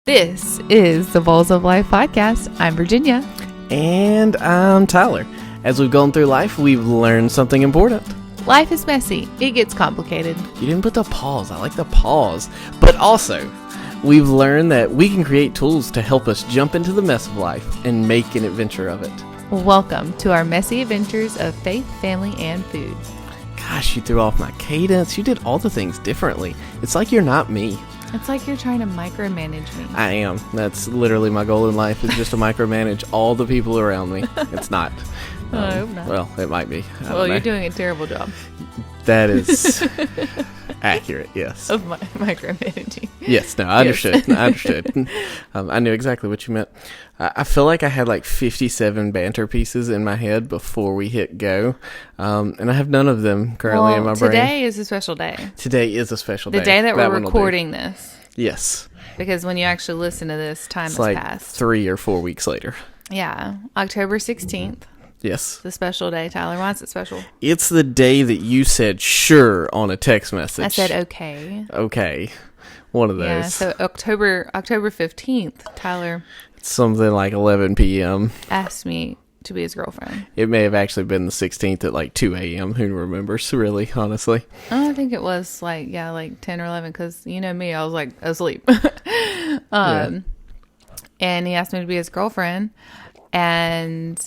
This is the Bowls of Life podcast. I'm Virginia. And I'm Tyler. As we've gone through life, we've learned something important. Life is messy. It gets complicated. You didn't put the pause. I like the pause. But also, we've learned that we can create tools to help us jump into the mess of life and make an adventure of it. Welcome to our messy adventures of faith, family, and food. Gosh, you threw off my cadence. You did all the things differently. It's like you're not me. It's like you're trying to micromanage me. I am. That's literally my goal in life, is just to micromanage all the people around me. It's not. I hope not. Well, it might be. Well, you're doing a terrible job. That is accurate, yes. Of micromanaging. Yes, no, I understood. I understood. I knew exactly what you meant. I feel like I had like 57 banter pieces in my head before we hit go, and I have none of them currently in my brain. Today is a special day. Today is a special day. The day that we're recording this. Yes. Because when you actually listen to this, time has like passed. 3 or 4 weeks later. Yeah, October 16th. Yes. The special day, Tyler. Why is it special? It's the day that you said sure on a text message. I said okay. Okay. One of those. Yeah, so October 15th, Tyler. Something like 11 p.m. asked me to be his girlfriend. It may have actually been the 16th at like 2 a.m. Who remembers, really, honestly? I think it was like 10 or 11 because you know me, I was like asleep. And he asked me to be his girlfriend. And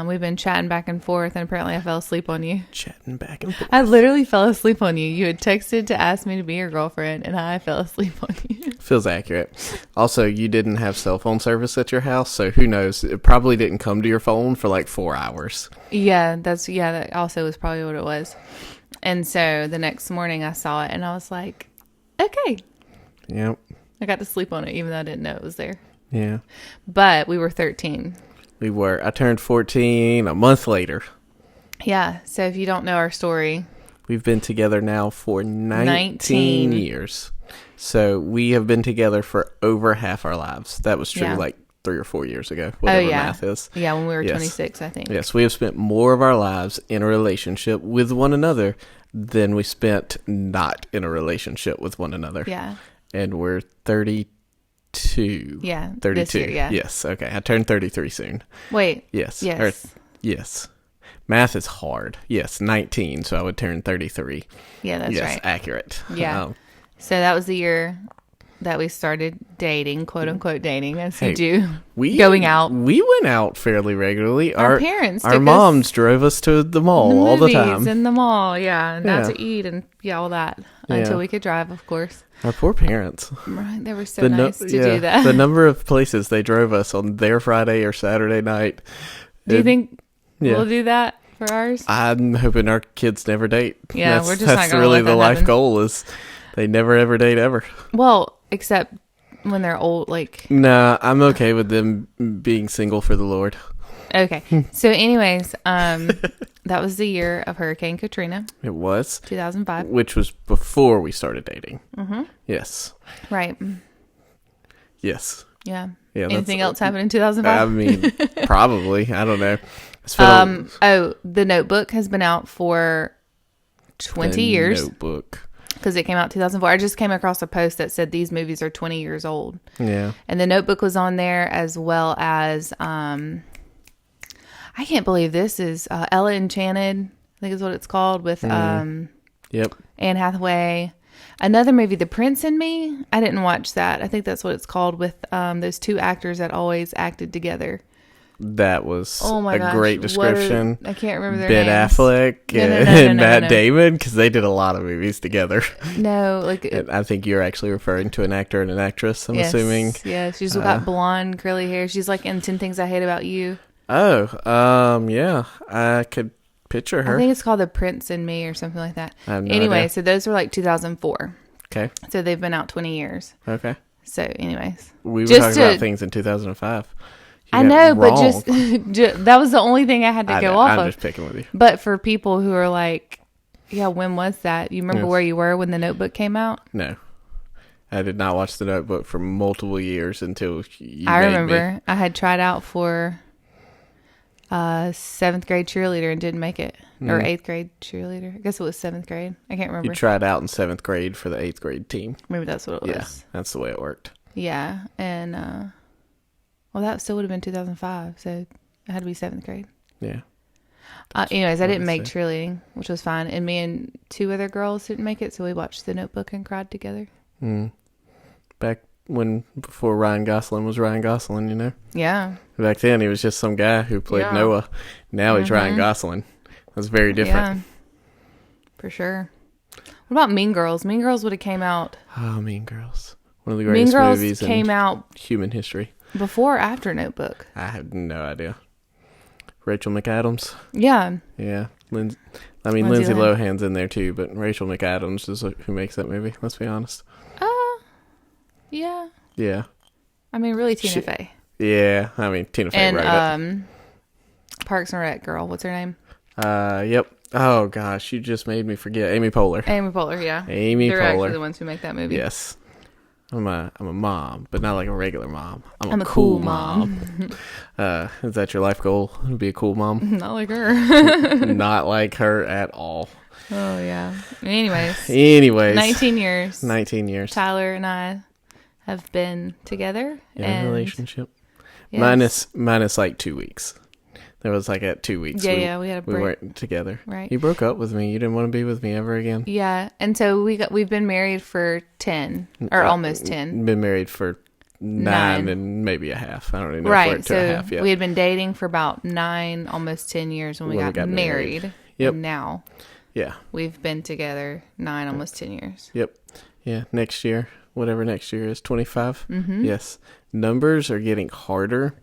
we've been chatting back and forth, and apparently I fell asleep on you. Chatting back and forth. I literally fell asleep on you. You had texted to ask me to be your girlfriend, and I fell asleep on you. Feels accurate. Also, you didn't have cell phone service at your house, so who knows? It probably didn't come to your phone for like 4 hours. Yeah, that also was probably what it was. And so the next morning I saw it, and I was like, okay. Yep. I got to sleep on it, even though I didn't know it was there. Yeah. But we were 13. We were. I turned 14 a month later. Yeah. So if you don't know our story. We've been together now for 19 years. So we have been together for over half our lives. That was true like 3 or 4 years ago, whatever math is. Yeah, when we were 26, I think. Yes, we have spent more of our lives in a relationship with one another than we spent not in a relationship with one another. Yeah. And we're 32. Yeah. 32. This year, yeah. Yes. Okay. I turn 33 soon. Wait. Yes. Yes. Yes. Math is hard. Yes. 19. So I would turn 33. Yeah, that's right. Yes. Accurate. Yeah. So that was the year that we started dating, quote unquote dating, as you do. Going out. We went out fairly regularly. Our parents. Our moms drove us to the mall all the time. In the mall. Yeah. And out to eat and all that. Until we could drive, of course. Our poor parents. Right. They were so nice to do that. The number of places they drove us on their Friday or Saturday night. Do you think we'll do that for ours? I'm hoping our kids never date. Yeah, we're just not going to That's really the life happen. goal is they never ever date ever. Well, except when they're old, like... Nah, I'm okay with them being single for the Lord. Okay. So anyways, that was the year of Hurricane Katrina. It was. 2005. Which was before we started dating. Mm-hmm. Yes. Right. Yes. Yeah. Yeah. Anything else happened in 2005? I mean, probably. I don't know. The Notebook has been out for 20 years. Notebook. Because it came out 2004. I just came across a post that said these movies are 20 years old. Yeah. And The Notebook was on there, as well as... I can't believe this is Ella Enchanted, I think is what it's called, with Anne Hathaway. Another movie, The Prince and Me. I didn't watch that. I think that's what it's called, with those two actors that always acted together. That was gosh, great description. I can't remember their Ben names. Affleck and Matt Damon, because they did a lot of movies together. No, I think you're actually referring to an actor and an actress, I'm assuming. Yeah, she's got blonde, curly hair. She's like in 10 Things I Hate About You. Oh, yeah. I could picture her. I think it's called The Prince and Me or something like that. I have no anyway, idea. So those were like 2004. Okay. So they've been out 20 years. Okay. So anyways. We were talking about things in 2005. I know, but just that was the only thing I had to go off of. I'm just picking with you. But for people who are like, yeah, when was that? You remember where you were when The Notebook came out? No. I did not watch The Notebook for multiple years until you I made remember. me. I had tried out for 7th grade cheerleader and didn't make it. Or 8th grade cheerleader. I guess it was 7th grade. I can't remember. You tried out in 7th grade for the 8th grade team. Maybe that's what it was. Yeah, that's the way it worked. Yeah. And, well, that still would have been 2005. So it had to be 7th grade. Yeah. Anyways, I didn't make cheerleading, which was fine. And me and 2 other girls didn't make it. So we watched The Notebook and cried together. Back before Ryan Gosling was Ryan Gosling, you know? Yeah. Back then, he was just some guy who played Noah. Now he's Ryan Gosling. That's very different. Yeah. For sure. What about Mean Girls? Mean Girls would have came out. Oh, Mean Girls. One of the greatest movies came out human history. Before or after Notebook? I have no idea. Rachel McAdams. Yeah. Yeah. Lindsay Lohan's in there too, but Rachel McAdams is who makes that movie. Let's be honest. Yeah. Yeah. I mean, really, Tina Fey. Yeah. I mean, Tina Fey wrote it. Parks and Rec girl. What's her name? Yep. Oh gosh, you just made me forget. Amy Poehler. Amy Poehler. Yeah. They're actually the ones who make that movie. Yes. I'm a mom, but not like a regular mom. I'm a cool mom. Is that your life goal? To be a cool mom? Not like her. Not like her at all. Oh yeah. Anyways. 19 years. 19 years. Tyler and I have been together. In a relationship. Yes. Minus like 2 weeks. There was like at 2 weeks. Yeah, we had a break. We weren't together. Right. You broke up with me. You didn't want to be with me ever again. Yeah, and so we've been married for 10 or almost 10. Been married for 9 and maybe a half. I don't even know. Right. So a half yet. We had been dating for about 9, almost 10 years when we got married. Yep. And now. Yeah. We've been together 9, almost 10 years. Yep. Yeah. Next year, whatever next year is, 25. Mm-hmm. Yes. Numbers are getting harder.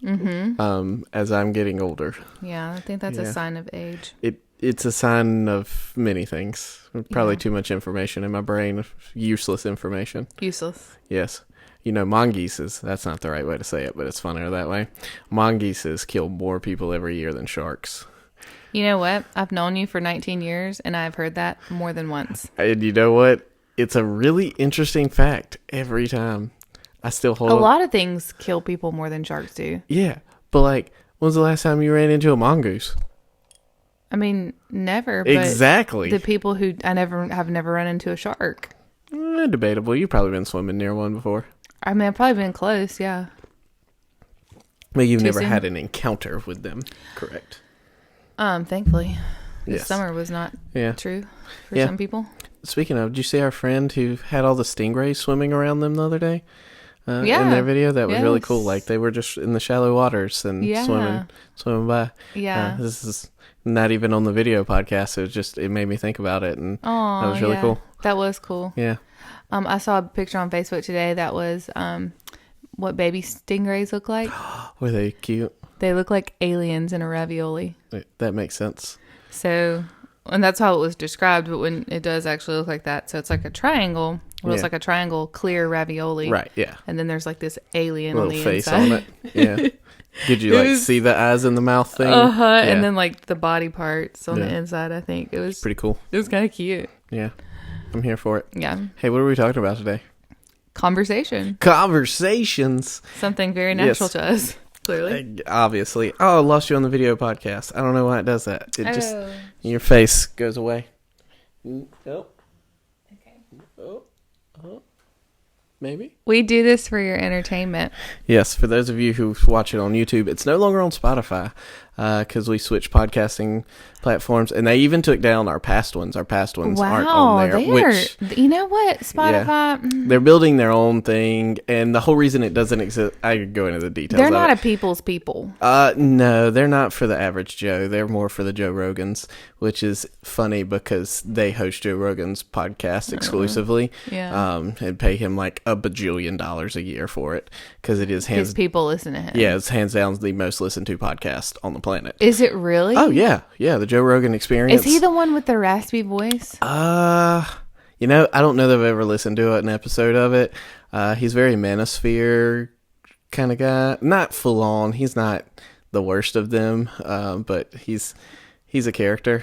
Mm-hmm. As I'm getting older. Yeah, I think that's a sign of age. It's a sign of many things. Probably too much information in my brain. Useless information. Useless. Yes. You know, mongooses, that's not the right way to say it, but it's funnier that way. Mongooses kill more people every year than sharks. You know what? I've known you for 19 years, and I've heard that more than once. And you know what? It's a really interesting fact every time. I still hold a lot of things kill people more than sharks do. Yeah, but like, when's the last time you ran into a mongoose? I mean, never. Exactly. The people who have never run into a shark. Debatable. You've probably been swimming near one before. I mean, I've probably been close. Yeah. But you've never had an encounter with them, correct? Thankfully, this summer was not true for some people. Speaking of, did you see our friend who had all the stingrays swimming around them the other day? In their video, that was really cool. Like they were just in the shallow waters and swimming by. Yeah, this is not even on the video podcast. It made me think about it, and that was really cool. That was cool. Yeah. I saw a picture on Facebook today that was what baby stingrays look like. Were they cute? They look like aliens in a ravioli. That makes sense. So, and that's how it was described, but when it does actually look like that, so it's like a triangle. Well, it's like a triangle, clear ravioli. Right, yeah. And then there's like this alien on the face inside. on it. Yeah. Did you see the eyes in the mouth thing? Yeah. And then like the body parts on the inside, I think. It was pretty cool. It was kind of cute. Yeah. I'm here for it. Yeah. Hey, what are we talking about today? Conversations. Something very natural to us, clearly. Obviously. Oh, I lost you on the video podcast. I don't know why it does that. It just, your face goes away. Oh. Okay. Oh. Maybe. We do this for your entertainment. Yes, for those of you who watch it on YouTube, it's no longer on Spotify because we switched podcasting platforms, and they even took down our past ones. Our past ones aren't on there. You know what? Spotify. Yeah, they're building their own thing, and the whole reason it doesn't exist, I could go into the details. They're not a people's people. No, they're not for the average Joe. They're more for the Joe Rogans, which is funny because they host Joe Rogan's podcast exclusively. And pay him like $1 bajillion a year for it because it is his people listen to him. Yeah, it's hands down the most listened to podcast on the planet. Is it really? Oh yeah, the Joe Rogan Experience. Is he the one with the raspy voice? I don't know that I've ever listened to an episode of it. He's very manosphere kind of guy. Not full on. He's not the worst of them, but he's a character.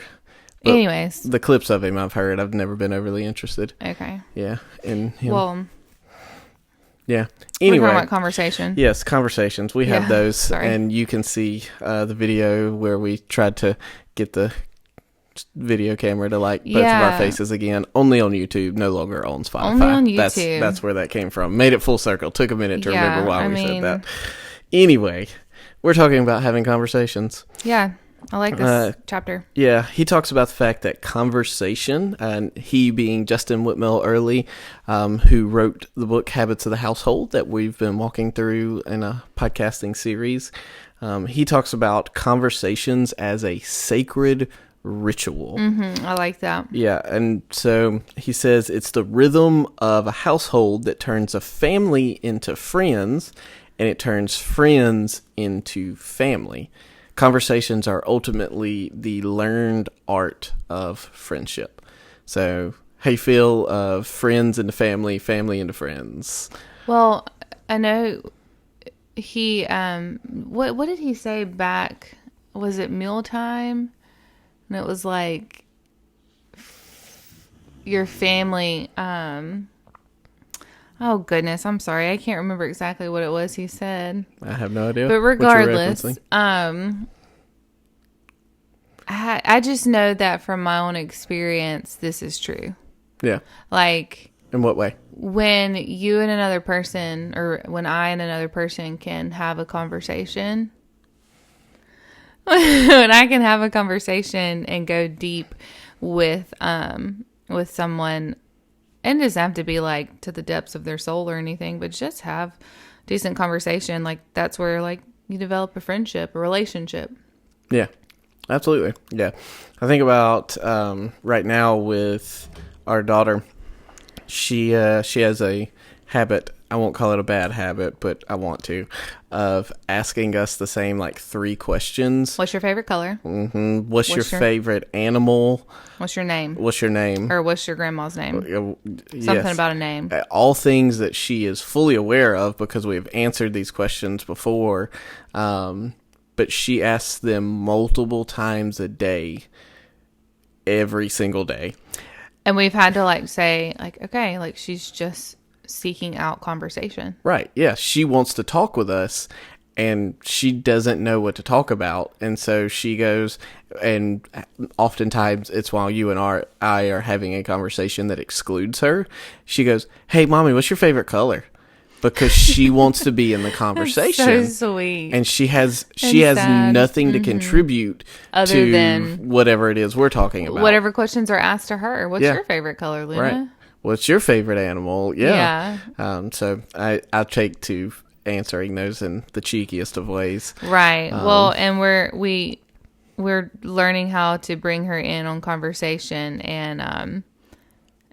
But anyways, the clips of him I've heard. I've never been overly interested. Okay. Yeah, in him. Well. Yeah. Anyway, we're talking about conversation. Yes, conversations. We have those, and you can see the video where we tried to get the video camera to like both of our faces again. Only on YouTube, no longer on Spotify. Only on YouTube. That's where that came from. Made it full circle. Took a minute to remember why we said that. Anyway, we're talking about having conversations. Yeah. I like this chapter. Yeah, he talks about the fact that conversation, and he being Justin Whitmel Early, who wrote the book Habits of the Household that we've been walking through in a podcasting series. He talks about conversations as a sacred ritual. I like that. Yeah, and so he says it's the rhythm of a household that turns a family into friends, and it turns friends into family. Conversations are ultimately the learned art of friendship. So, how you feel of friends into family, family into friends? Well, I know he, what did he say back? Was it mealtime? And it was like your family, oh goodness, I'm sorry. I can't remember exactly what it was he said. I have no idea. But regardless, I just know that from my own experience, this is true. Yeah. Like, in what way? When you and another person, or when I and another person can have a conversation, when I can have a conversation and go deep with someone, and it doesn't have to be like to the depths of their soul or anything, but just have decent conversation. Like, that's where like you develop a friendship, a relationship. Yeah, absolutely. Yeah. I think about right now with our daughter, she has a habit, I won't call it a bad habit, but I want to, of asking us the same like 3 questions. What's your favorite color? Mm-hmm. What's your favorite animal? What's your name? What's your name? Or what's your grandma's name? Yes. Something about a name. All things that she is fully aware of because we've answered these questions before. But she asks them multiple times a day, every single day. And we've had to like say like, okay, like she's just seeking out conversation. Right. Yeah. She wants to talk with us and she doesn't know what to talk about. And so she goes, and oftentimes it's while you and I are having a conversation that excludes her. She goes, "Hey, Mommy, what's your favorite color?" Because she wants to be in the conversation. That's so sweet. And she has nothing to contribute other than whatever it is we're talking about. Whatever questions are asked to her. What's your favorite color, Luna? Right. What's your favorite animal? Yeah. So I take to answering those in the cheekiest of ways. Right. Well, and we're learning how to bring her in on conversation and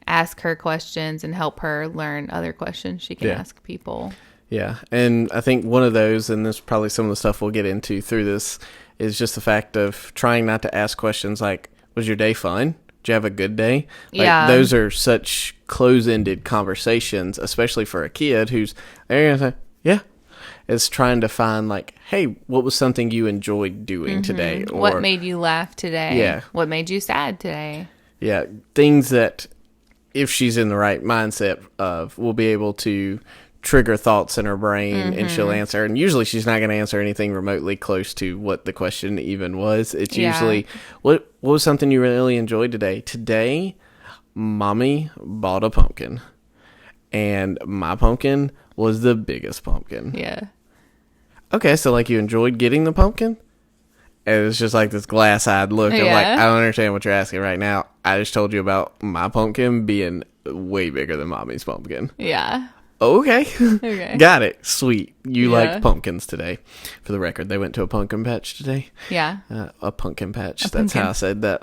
ask her questions and help her learn other questions she can ask people. Yeah. And I think one of those, and this is probably some of the stuff we'll get into through this, is just the fact of trying not to ask questions like, was your day fun? Did you have a good day? Like, those are such close-ended conversations, especially for a kid who's, they're going to say, yeah. It's trying to find like, hey, what was something you enjoyed doing today? Or what made you laugh today? Yeah. What made you sad today? Yeah. Things that, if she's in the right mindset of, will be able to trigger thoughts in her brain and she'll answer. And usually she's not going to answer anything remotely close to what the question even was. It's usually, what was something you really enjoyed today? Today, Mommy bought a pumpkin. And my pumpkin was the biggest pumpkin. Yeah. Okay, so like you enjoyed getting the pumpkin? And it's just like this glass-eyed look of like, I don't understand what you're asking right now. I just told you about my pumpkin being way bigger than Mommy's pumpkin. Yeah. Okay. Got it. Sweet. You liked pumpkins today. For the record, they went to a pumpkin patch today. Yeah. A pumpkin patch. That's how I said that.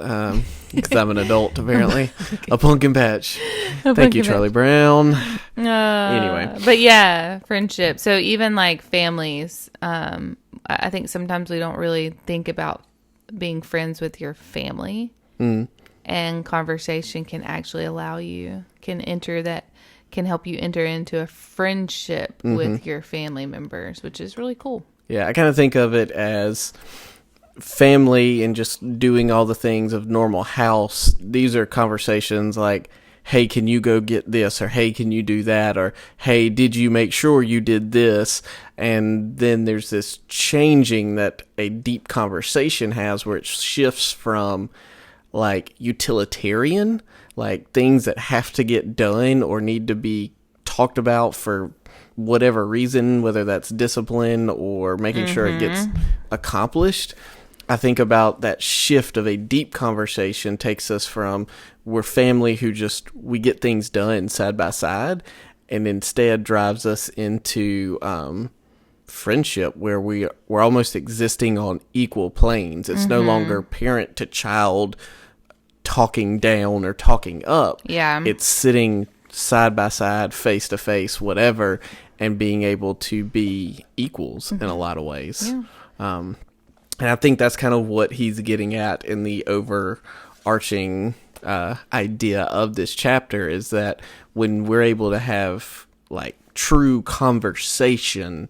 Because I'm an adult, apparently. A pumpkin patch. Thank you, Charlie Brown. Anyway. But yeah, friendship. So even like families, I think sometimes we don't really think about being friends with your family. And conversation can actually can help you enter into a friendship with your family members, which is really cool. Yeah, I kind of think of it as family and just doing all the things of normal house. These are conversations like, hey, can you go get this? Or, hey, can you do that? Or, hey, did you make sure you did this? And then there's this changing that a deep conversation has where it shifts from, like utilitarian, like things that have to get done or need to be talked about for whatever reason, whether that's discipline or making sure it gets accomplished. I think about that shift of a deep conversation takes us from we're family who we get things done side by side, and instead drives us into friendship where we're almost existing on equal planes. It's no longer parent to child talking down or talking up. Yeah. It's sitting side by side, face to face, whatever, and being able to be equals in a lot of ways. Yeah. And I think that's kind of what he's getting at in the overarching idea of this chapter, is that when we're able to have like true conversation,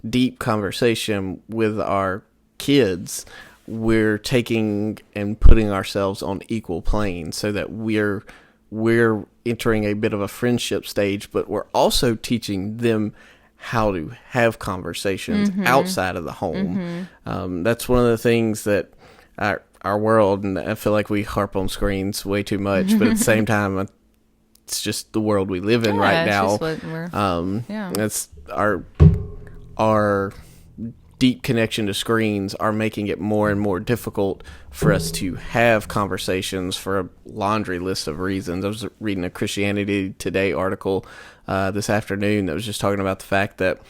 deep conversation with our kids, we're taking and putting ourselves on equal planes so that we're entering a bit of a friendship stage, but we're also teaching them how to have conversations outside of the home. That's one of the things that our world, and I feel like we harp on screens way too much, but at the same time, it's just the world we live in right now. That's our deep connection to screens are making it more and more difficult for us to have conversations for a laundry list of reasons. I was reading a Christianity Today article this afternoon that was just talking about the fact that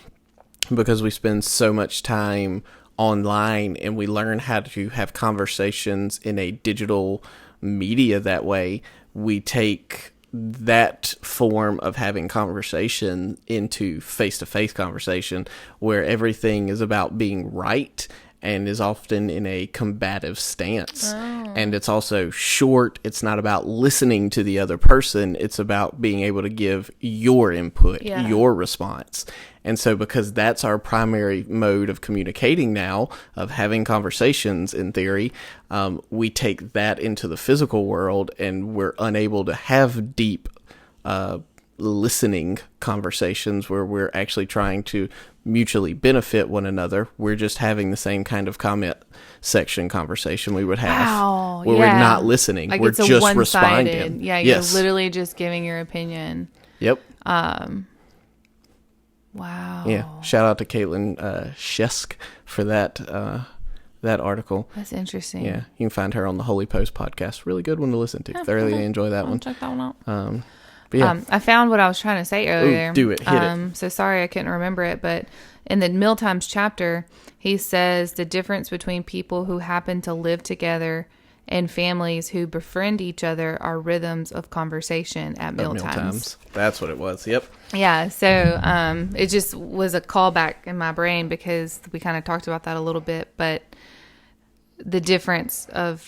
because we spend so much time online and we learn how to have conversations in a digital media that way, we take that form of having conversation into face-to-face conversation where everything is about being right and is often in a combative stance. And it's also short. It's not about listening to the other person. It's about being able to give your input, your response. And so because that's our primary mode of communicating now, of having conversations in theory, we take that into the physical world and we're unable to have deep listening conversations where we're actually trying to mutually benefit one another. We're just having the same kind of comment section conversation we would have where we're not listening. Like we're it's just responding. Yeah, you're literally just giving your opinion. Yep. Wow. Yeah. Shout out to Caitlin Shesk for that article. That's interesting. Yeah. You can find her on the Holy Post podcast. Really good one to listen to. Thoroughly enjoy that one. Check that one out. But yeah. I found what I was trying to say earlier. Ooh, do it. Hit it. So sorry I couldn't remember it, but in the Mealtimes chapter, he says the difference between people who happen to live together and families who befriend each other are rhythms of conversation at mealtimes. That's what it was. Yep. Yeah. So it just was a callback in my brain because we kind of talked about that a little bit, but the difference of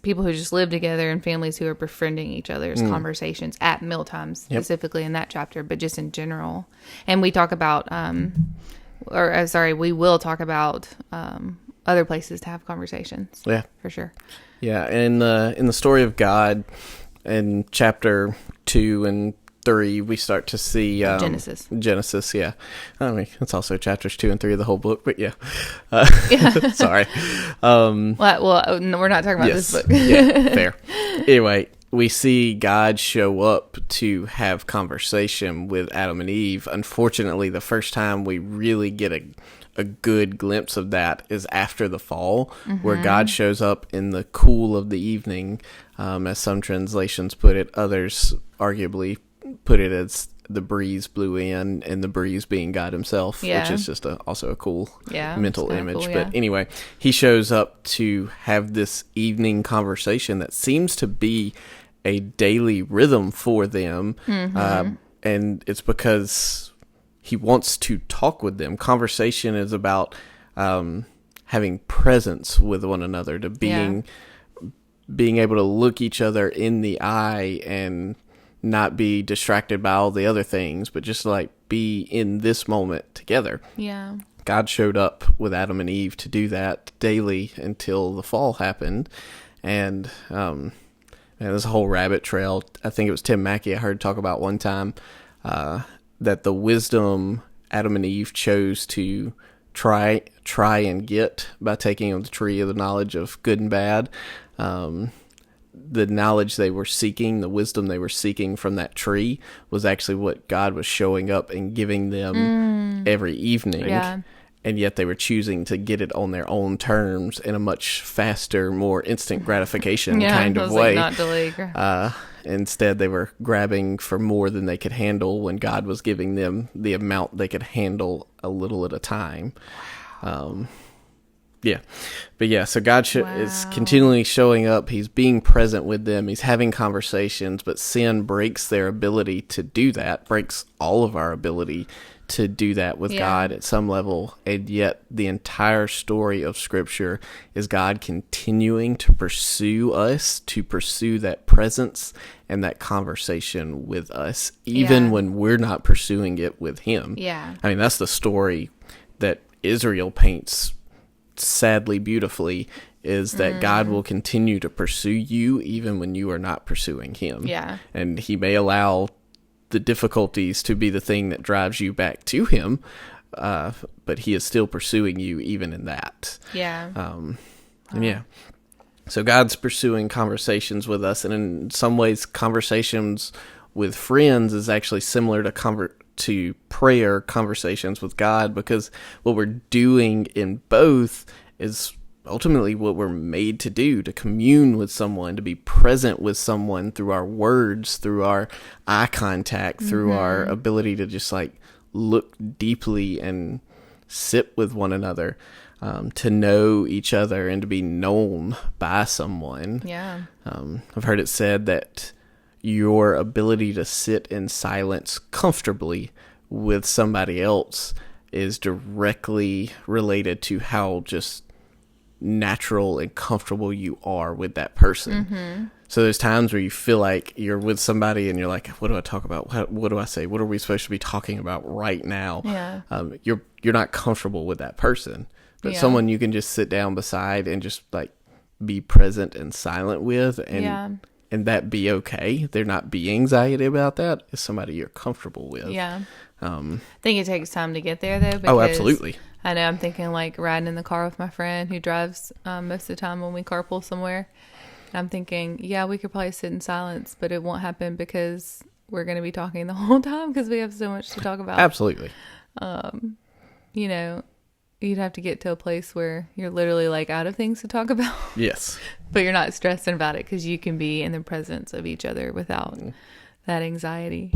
people who just live together and families who are befriending each other's conversations at mealtimes, specifically in that chapter, but just in general. And we talk about, we will talk about other places to have conversations. Yeah, for sure. Yeah, and in the story of God, in chapter 2 and 3, we start to see Genesis, yeah. I mean, it's also chapters 2 and 3 of the whole book, but yeah. Sorry. Well, no, we're not talking about this book. Yeah, fair. Anyway, we see God show up to have conversation with Adam and Eve. Unfortunately, the first time we really get a good glimpse of that is after the fall, where God shows up in the cool of the evening, as some translations put it. Others arguably put it as the breeze blew in, and the breeze being God himself, which is just also a cool mental image. Cool, but anyway, he shows up to have this evening conversation that seems to be a daily rhythm for them. And it's because he wants to talk with them. Conversation is about having presence with one another, to being able to look each other in the eye and not be distracted by all the other things, but just like be in this moment together. Yeah. God showed up with Adam and Eve to do that daily until the fall happened. And there's a whole rabbit trail. I think it was Tim Mackey I heard talk about one time, that the wisdom Adam and Eve chose to try and get by taking of the tree of the knowledge of good and bad, the knowledge they were seeking, the wisdom they were seeking from that tree was actually what God was showing up and giving them every evening. Yeah. And yet they were choosing to get it on their own terms in a much faster, more instant gratification kind of way. Like not delayed. Instead, they were grabbing for more than they could handle when God was giving them the amount they could handle a little at a time. Yeah. But yeah, so God is continually showing up. He's being present with them. He's having conversations, but sin breaks their ability to do that, breaks all of our ability to do that with God at some level. And yet the entire story of Scripture is God continuing to pursue us, to pursue that presence and that conversation with us, even when we're not pursuing it with Him. Yeah. I mean, that's the story that Israel paints sadly beautifully, is that God will continue to pursue you even when you are not pursuing Him. Yeah. And He may allow the difficulties to be the thing that drives you back to Him, but He is still pursuing you even in that. Yeah. And yeah. So God's pursuing conversations with us, and in some ways conversations with friends is actually similar to prayer conversations with God, because what we're doing in both is ultimately what we're made to do, to commune with someone, to be present with someone through our words, through our eye contact, through our ability to just like look deeply and sit with one another, to know each other and to be known by someone. Yeah. I've heard it said that your ability to sit in silence comfortably with somebody else is directly related to how just natural and comfortable you are with that person. So there's times where you feel like you're with somebody and you're like, what do I talk about? What do I say? What are we supposed to be talking about right now? Yeah. You're not comfortable with that person, but someone you can just sit down beside and just like be present and silent with, and that be okay. There not be anxiety about that. It's somebody you're comfortable with. Yeah. I think it takes time to get there, though. Oh, absolutely. I know. I'm thinking like riding in the car with my friend who drives most of the time when we carpool somewhere. I'm thinking, yeah, we could probably sit in silence, but it won't happen because we're going to be talking the whole time because we have so much to talk about. Absolutely. You know, you'd have to get to a place where you're literally like out of things to talk about. Yes. But you're not stressing about it because you can be in the presence of each other without that anxiety.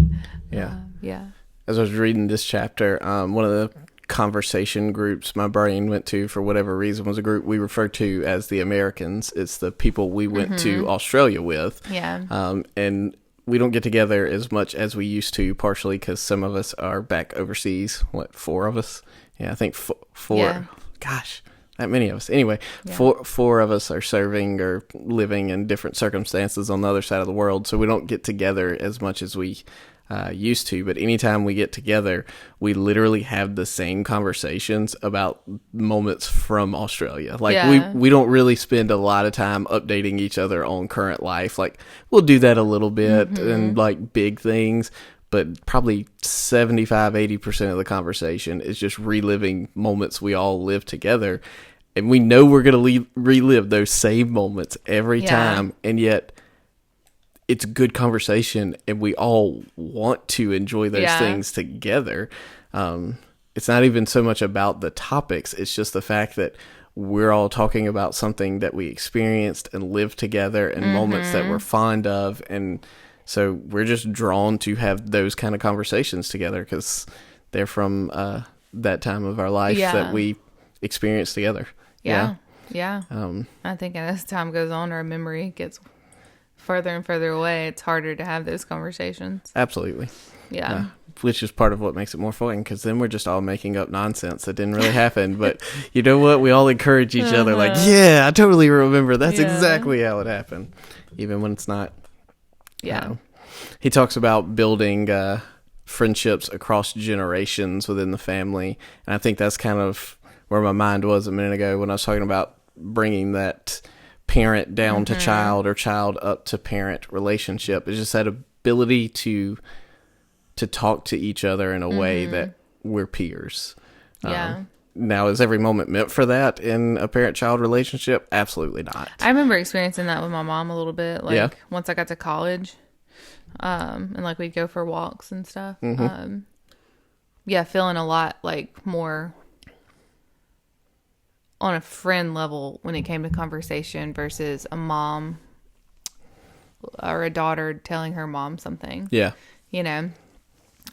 Yeah. Yeah. As I was reading this chapter, one of the conversation groups my brain went to, for whatever reason, was a group we refer to as the Americans. It's the people we went to Australia with. Yeah. And we don't get together as much as we used to, partially because some of us are back overseas. 4 of us? Yeah, I think four. Yeah. Gosh, that many of us. Anyway, four of us are serving or living in different circumstances on the other side of the world, so we don't get together as much as we used to. But anytime we get together, we literally have the same conversations about moments from Australia. Like we don't really spend a lot of time updating each other on current life. Like we'll do that a little bit and like big things, but probably 75-80% of the conversation is just reliving moments we all lived together. And we know we're going to relive those same moments every time. And yet it's good conversation and we all want to enjoy those things together. It's not even so much about the topics. It's just the fact that we're all talking about something that we experienced and lived together and moments that we're fond of. And so we're just drawn to have those kind of conversations together because they're from that time of our life that we experienced together. Yeah. I think as time goes on, our memory gets further and further away. It's harder to have those conversations. Absolutely. Yeah. Which is part of what makes it more fun, because then we're just all making up nonsense that didn't really happen. But you know what? We all encourage each other like, yeah, I totally remember. That's exactly how it happened, even when it's not. Yeah. He talks about building friendships across generations within the family. And I think that's kind of where my mind was a minute ago when I was talking about bringing that parent down to child or child up to parent relationship. It's just that ability to talk to each other in a way that we're peers. Now, is every moment meant for that in a parent-child relationship? Absolutely not. I remember experiencing that with my mom a little bit. Like, once I got to college, and like we'd go for walks and stuff. Mm-hmm. Feeling a lot like more on a friend level when it came to conversation versus a mom or a daughter telling her mom something. Yeah. You know,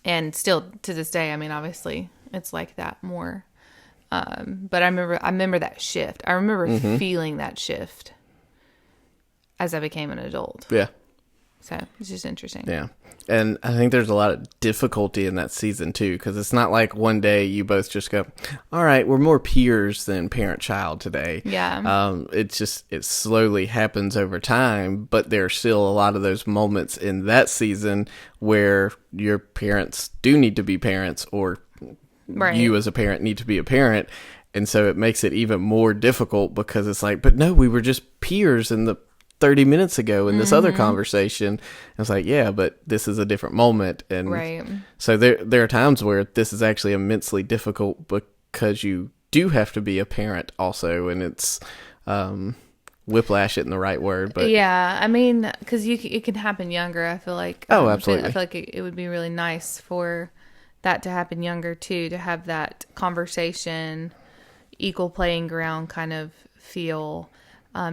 and still to this day, I mean, obviously it's like that more. But I remember that shift. I remember feeling that shift as I became an adult. Yeah. So it's just interesting. Yeah. And I think there's a lot of difficulty in that season too, because it's not like one day you both just go, all right, we're more peers than parent-child today. Yeah. It slowly happens over time, but there are still a lot of those moments in that season where your parents do need to be parents, or you as a parent need to be a parent. And so it makes it even more difficult because it's like, but no, we were just peers in the 30 minutes ago in this other conversation. And it's like, yeah, but this is a different moment. And so there are times where this is actually immensely difficult because you do have to be a parent also. And it's whiplash isn't the right word, but yeah, I mean, because it can happen younger. I feel like absolutely. I feel like it would be really nice for that to happen younger too, to have that conversation, equal playing ground kind of feel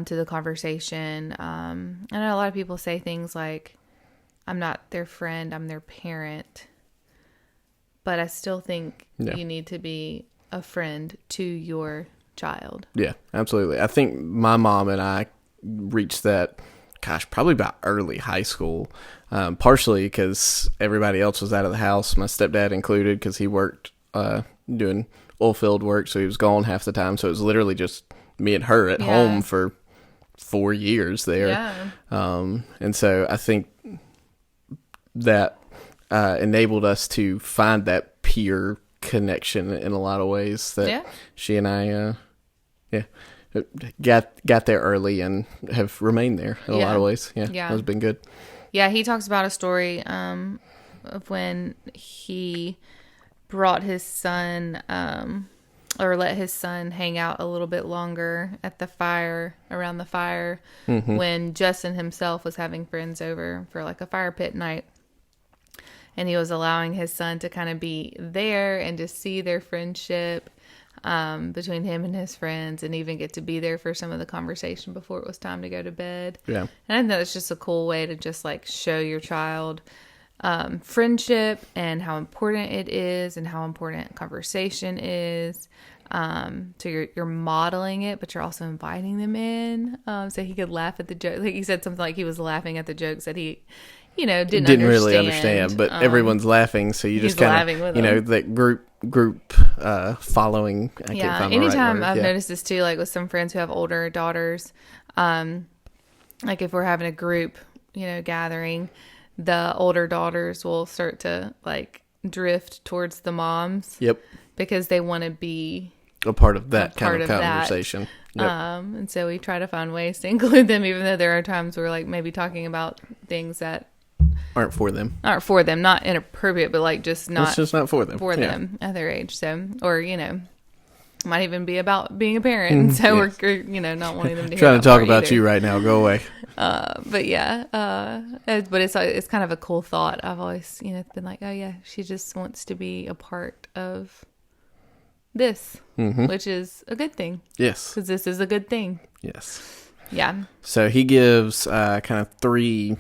to the conversation. I know a lot of people say things like, I'm not their friend, I'm their parent. But I still think you need to be a friend to your child. Yeah, absolutely. I think my mom and I reached that, probably about early high school, partially because everybody else was out of the house, my stepdad included, because he worked doing oil field work, so he was gone half the time. So it was literally just me and her at home for 4 years there. Yeah. And so I think that enabled us to find that peer connection in a lot of ways that she and I got there early and have remained there in a lot of ways. Yeah. That's been good. Yeah, he talks about a story of when he brought his son or let his son hang out a little bit longer at the fire, around the fire, when Justin himself was having friends over for like a fire pit night. And he was allowing his son to kind of be there and to see their friendship between him and his friends, and even get to be there for some of the conversation before it was time to go to bed. Yeah. And I think that's just a cool way to just like show your child friendship and how important it is and how important conversation is. So you're modeling it, but you're also inviting them in. So he could laugh at the joke. Like he said something like he was laughing at the jokes that he, didn't really understand, but everyone's laughing. So you just kind of, that group following. I can't find the anytime right word. I've noticed this too, like with some friends who have older daughters, like if we're having a group, gathering, the older daughters will start to like drift towards the moms. Yep. Because they want to be a part of that kind of conversation. Yep. And so we try to find ways to include them, even though there are times where like maybe talking about things that aren't for them, not inappropriate, but like just not, it's just not for them them at their age. So, or, might even be about being a parent. And so we're, not wanting them to hear trying to talk about either. you right now. Go away. But yeah, but it's kind of a cool thought. I've always, been like, oh yeah, she just wants to be a part of this, which is a good thing. Yes. Because this is a good thing. Yes. Yeah. So he gives kind of 3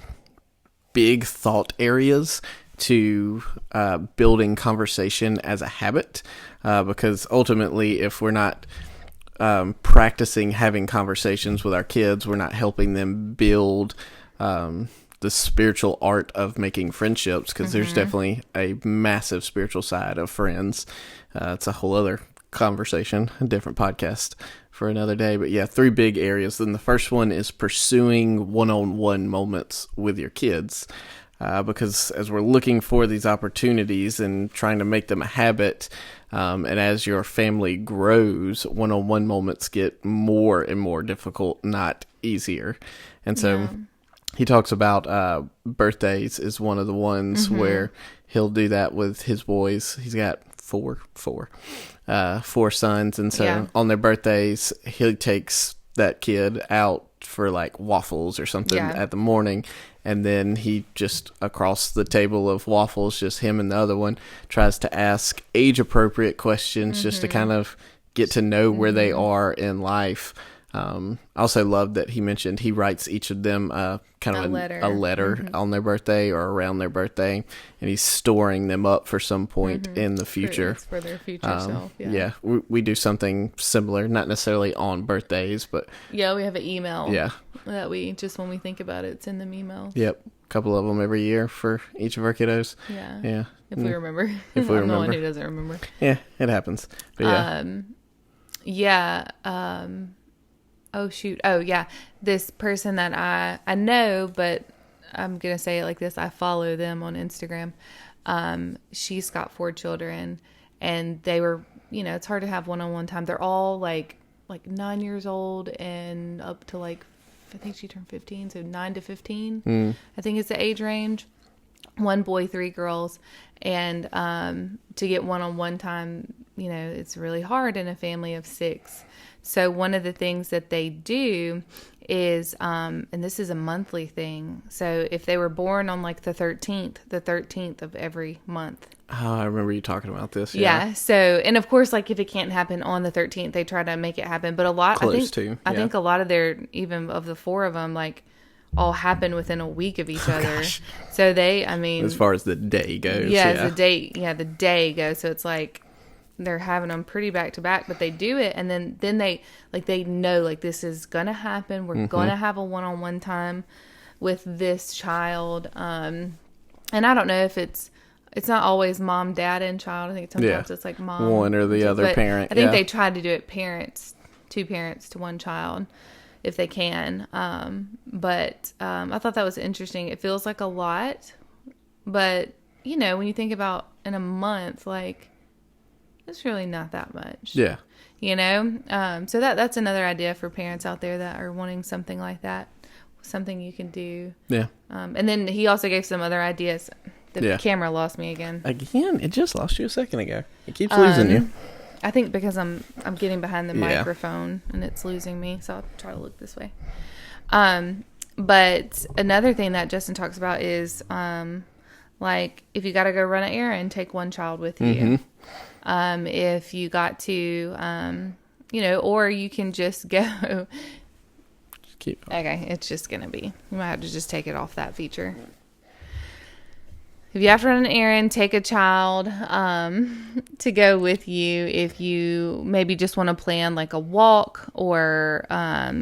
big thought areas to building conversation as a habit, because ultimately if we're not practicing having conversations with our kids, we're not helping them build the spiritual art of making friendships, because there's definitely a massive spiritual side of friends. It's a whole other conversation, a different podcast for another day. But yeah, 3 big areas. Then the first one is pursuing one-on-one moments with your kids. Because as we're looking for these opportunities and trying to make them a habit, and as your family grows, one-on-one moments get more and more difficult, not easier. And so he talks about birthdays is one of the ones where he'll do that with his boys. He's got four sons. And so on their birthdays, he takes that kid out for like waffles or something at the morning. And then he just, across the table of waffles, just him and the other one, tries to ask age-appropriate questions just to kind of get to know where they are in life. I also love that he mentioned he writes each of them kind of a letter on their birthday or around their birthday, and he's storing them up for some point in the future. For their future self, yeah. We do something similar, not necessarily on birthdays, but... Yeah, we have an email. Yeah. That we, just when we think about it, it's in them emails. Yep. A couple of them every year for each of our kiddos. Yeah. Yeah. If we remember. If we remember. I'm the one who doesn't remember. Yeah, it happens. But oh, shoot. Oh, yeah. This person that I know, but I'm going to say it like this. I follow them on Instagram. She's got 4 children, and they were, it's hard to have one-on-one time. They're all like 9 years old and up to I think she turned 15, so 9 to 15. I think it's the age range. 1 boy, 3 girls. And to get one-on-one time, it's really hard in a family of 6. So one of the things that they do is, and this is a monthly thing. So if they were born on the 13th of every month. Oh, I remember you talking about this. Yeah. So, and of course, if it can't happen on the 13th, they try to make it happen. But I think a lot of even of the 4 of them, all happen within a week of each other. Gosh. So as far as the day goes. Yeah, the day goes. So it's they're having them pretty back to back, but they do it, and then they they know this is gonna happen. We're gonna have a one-on-one time with this child, and I don't know if it's not always mom, dad, and child. I think sometimes it's mom, one or the other parent. I think they try to do it two parents to one child if they can. But I thought that was interesting. It feels like a lot, but when you think about in a month, it's really not that much. Yeah. So that's another idea for parents out there that are wanting something like that, something you can do. Yeah. And then he also gave some other ideas. The camera lost me again. Again? It just lost you a second ago. It keeps losing you. I think because I'm getting behind the microphone and it's losing me, so I'll try to look this way. But another thing that Justin talks about is if you got to go run an errand, take one child with you. If you got to, or you can just go. Okay, it's just going to be. You might have to just take it off that feature. If you have to run an errand, take a child to go with you. If you maybe just want to plan a walk or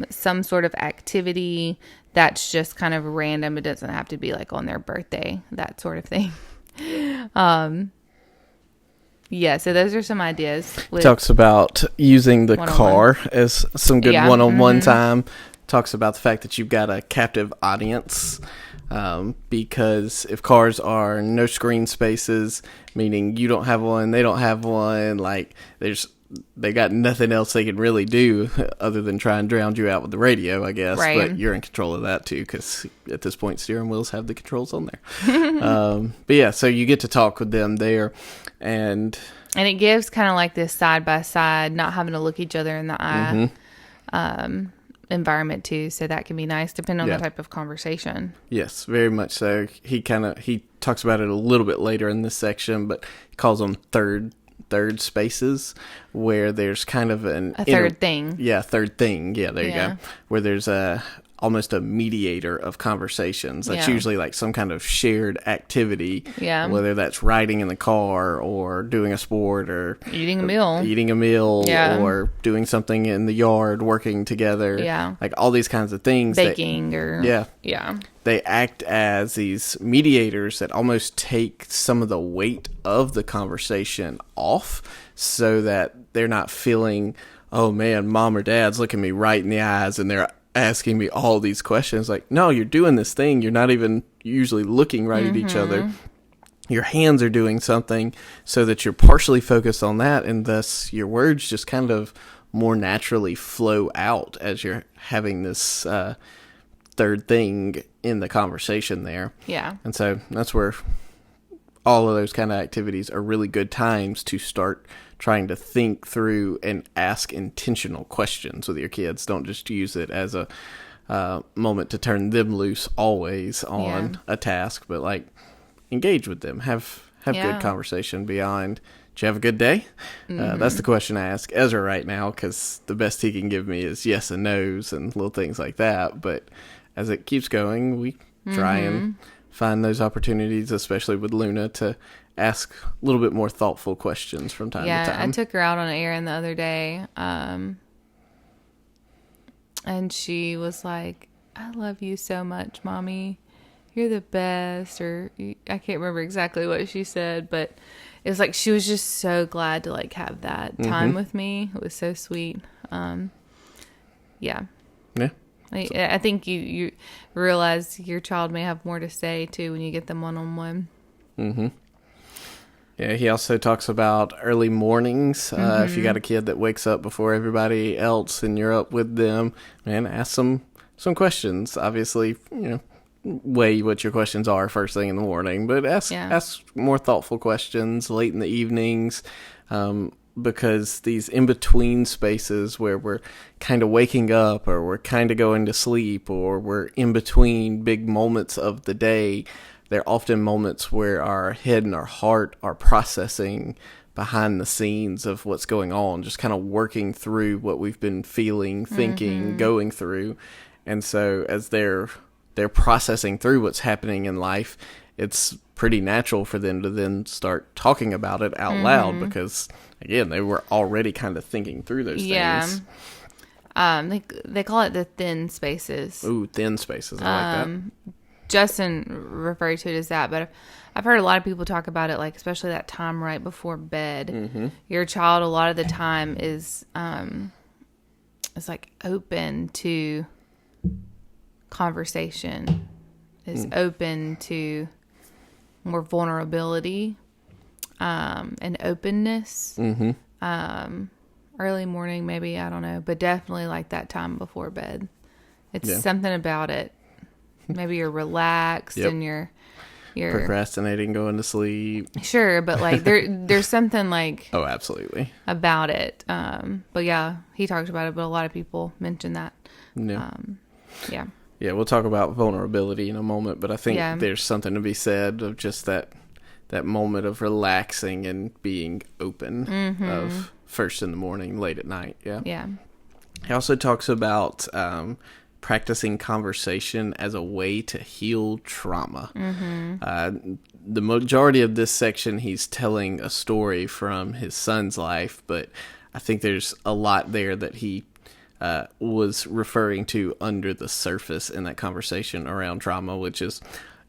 some sort of activity that's just kind of random. It doesn't have to be on their birthday, that sort of thing. So those are some ideas. Talks about using the car as some good one-on-one time. Talks about the fact that you've got a captive audience. Because if cars are no screen spaces, meaning you don't have one, they don't have one, they got nothing else they can really do other than try and drown you out with the radio, I guess. Right. But you're in control of that too, because at this point, steering wheels have the controls on there. But yeah, so you get to talk with them there, and it gives kind of this side by side, not having to look each other in the eye. Environment too, so that can be nice depending on the type of conversation. Yes, very much so. He talks about it a little bit later in this section, but he calls them third spaces, where there's kind of third thing. Yeah, third thing. Yeah, there you go. Where there's almost a mediator of conversations. That's usually some kind of shared activity. Yeah. Whether that's riding in the car or doing a sport or eating a meal. Or doing something in the yard, working together. Yeah. All these kinds of things. Baking Yeah. They act as these mediators that almost take some of the weight of the conversation off, so that they're not feeling, oh man, mom or dad's looking me right in the eyes and they're asking me all these questions. No, you're doing this thing. You're not even usually looking right at each other. Your hands are doing something so that you're partially focused on that, and thus your words just kind of more naturally flow out as you're having this third thing in the conversation there. Yeah. And so that's where all of those kind of activities are really good times to start trying to think through and ask intentional questions with your kids. Don't just use it as a moment to turn them loose always on a task, but like engage with them, have good conversation beyond, did you have a good day? That's the question I ask Ezra right now, because the best he can give me is yes and no's and little things like that. But as it keeps going, we try and find those opportunities, especially with Luna, to ask a little bit more thoughtful questions from time to time. Yeah, I took her out on an errand the other day, and she was like, I love you so much, Mommy. You're the best. Or I can't remember exactly what she said, but it was like she was just so glad to like have that time with me. It was so sweet. Yeah. I think you realize your child may have more to say too when you get them one-on-one. Yeah, he also talks about early mornings. If you got a kid that wakes up before everybody else and you're up with them, man, ask some questions. Obviously, weigh what your questions are first thing in the morning, but ask more thoughtful questions late in the evenings, because these in-between spaces where we're kind of waking up or we're kind of going to sleep or we're in between big moments of the day, they're often moments where our head and our heart are processing behind the scenes of what's going on, just kind of working through what we've been feeling, thinking, going through. And so as they're processing through what's happening in life, it's pretty natural for them to then start talking about it out loud, because again, they were already kind of thinking through those things. They call it the thin spaces. Ooh, thin spaces. I like that. Justin referred to it as that, but I've heard a lot of people talk about it, like especially that time right before bed. Your child, a lot of the time, is like open to conversation, is open to more vulnerability and openness. Early morning, maybe, I don't know, but definitely like that time before bed. It's something about it. Maybe you're relaxed and you're procrastinating going to sleep. Sure, but like there's something like oh, absolutely about it. But yeah, he talked about it, but a lot of people mention that. Yeah, we'll talk about vulnerability in a moment, but I think there's something to be said of just that moment of relaxing and being open of first in the morning, late at night. Yeah. He also talks about practicing conversation as a way to heal trauma. The majority of this section, he's telling a story from his son's life, but I think there's a lot there that he was referring to under the surface in that conversation around trauma, which is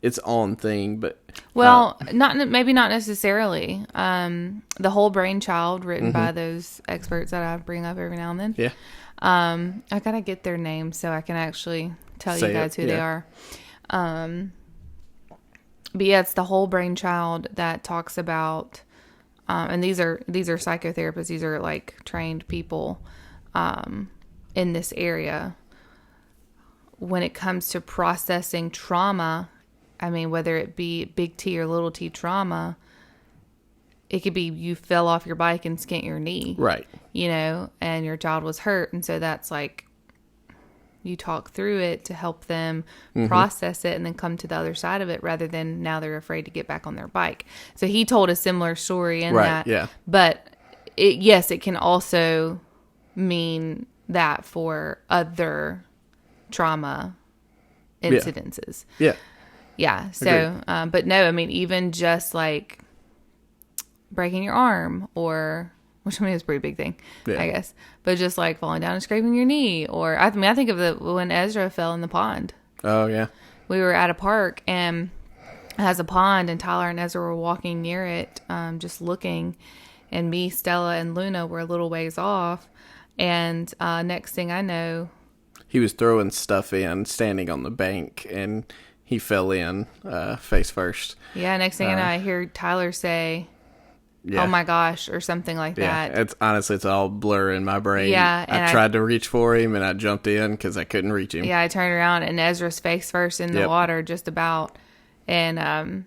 its own thing. But not necessarily. The Whole Brain Child, written by those experts that I bring up every now and then. Yeah. I gotta get their names so I can actually tell you guys who they are. But yeah, it's the Whole Brain Child that talks about, and these are psychotherapists. These are like trained people, in this area. When it comes to processing trauma, I mean, whether it be big T or little t trauma, it could be you fell off your bike and skint your knee. Right. And your child was hurt. And so that's like, you talk through it to help them process it and then come to the other side of it, rather than now they're afraid to get back on their bike. So he told a similar story in that. Yeah. But it can also mean that for other trauma incidences. Yeah. So, but no, I mean, even just like breaking your arm, or which I mean is a pretty big thing, I guess, but just like falling down and scraping your knee, or I think of when Ezra fell in the pond. Oh yeah, we were at a park and it has a pond, and Tyler and Ezra were walking near it, just looking, and me, Stella, and Luna were a little ways off, and next thing I know, he was throwing stuff in, standing on the bank, and he fell in face first. Yeah, next thing I know, I hear Tyler say, oh my gosh, or something like that. It's all blur in my brain. Yeah. I tried to reach for him and I jumped in because I couldn't reach him. Yeah, I turned around and Ezra's face first in the water, just about. And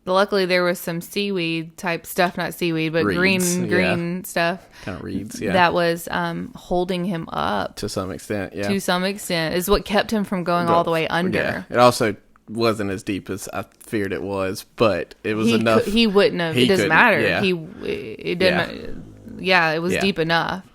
luckily there was some seaweed type stuff, not seaweed, but reeds, green stuff. Kind of reeds, yeah. That was holding him up. To some extent, yeah. To some extent. Is what kept him from going all the way under. Yeah. It also wasn't as deep as I feared it was, but it was enough. He wouldn't have. It doesn't matter. Yeah. It didn't. Yeah, it was deep enough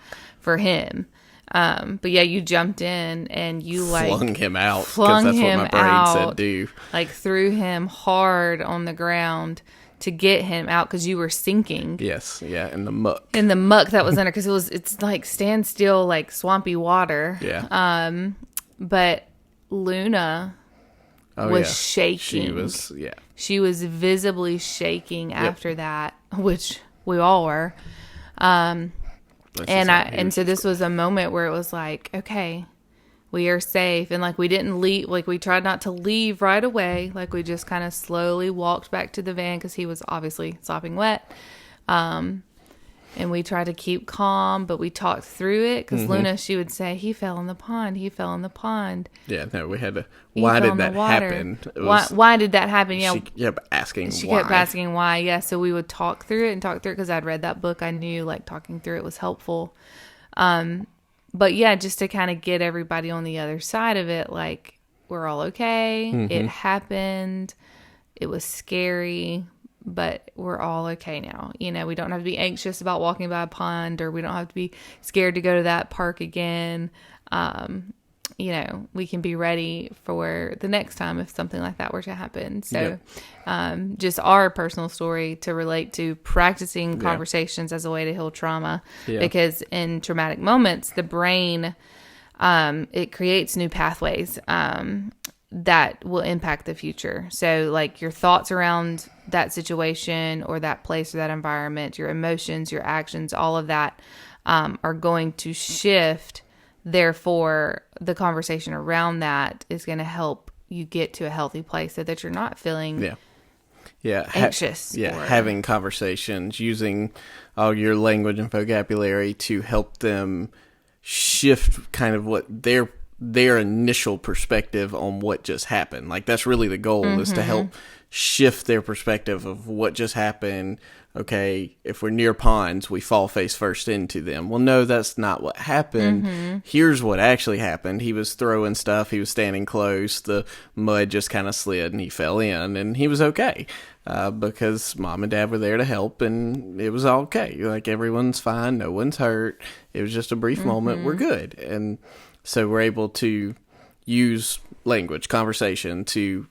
for him. But yeah, you jumped in and you flung him out, because that's what my brain said do. Like threw him hard on the ground to get him out because you were sinking. Yes, yeah, in the muck. In the muck that was under, because it's like standstill, like swampy water. Yeah. But Luna was shaking. She was visibly shaking after that, which we all were. And so this was a moment where it was like, okay, we are safe. And like, we didn't leave, like we tried not to leave right away. Like we just kind of slowly walked back to the van because he was obviously sopping wet. And we tried to keep calm, but we talked through it because Luna, she would say, he fell in the pond. He fell in the pond. Yeah, no, we had to. Why did that happen? Why did that happen? Yeah, she kept asking why. She kept asking why, yeah. So we would talk through it because I'd read that book. I knew like talking through it was helpful. But yeah, just to kind of get everybody on the other side of it, like, we're all okay. It happened. It was scary. But we're all okay now. You know, we don't have to be anxious about walking by a pond, or we don't have to be scared to go to that park again. You know, we can be ready for the next time if something like that were to happen. So just our personal story to relate to practicing conversations as a way to heal trauma. Because in traumatic moments, the brain, it creates new pathways that will impact the future. So like your thoughts around that situation or that place or that environment, your emotions, your actions, all of that are going to shift. Therefore, the conversation around that is going to help you get to a healthy place so that you're not feeling anxious. Having conversations, using all your language and vocabulary to help them shift kind of what their initial perspective on what just happened. Like, that's really the goal, is to help shift their perspective of what just happened. Okay, if we're near ponds, we fall face first into them. Well, no, that's not what happened. Here's what actually happened. He was throwing stuff. He was standing close. The mud just kind of slid and he fell in, and he was okay. Because mom and dad were there to help, and it was all okay. Like, everyone's fine. No one's hurt. It was just a brief moment. We're good. And so we're able to use language, conversation, to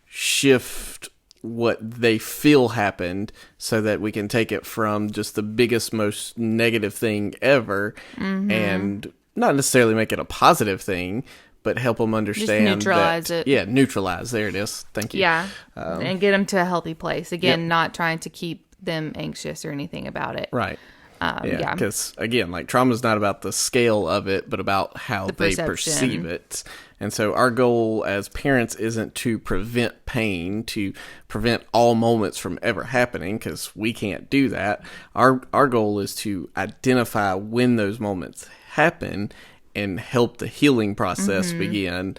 shift what they feel happened so that we can take it from just the biggest, most negative thing ever and not necessarily make it a positive thing, but help them understand. Just neutralize it. Yeah, neutralize. There it is. Thank you. Yeah, and get them to a healthy place. Again, not trying to keep them anxious or anything about it. Right. Because, again, like, trauma is not about the scale of it, but about how they perceive it. And so our goal as parents isn't to prevent pain, to prevent all moments from ever happening, because we can't do that. Our goal is to identify when those moments happen and help the healing process begin,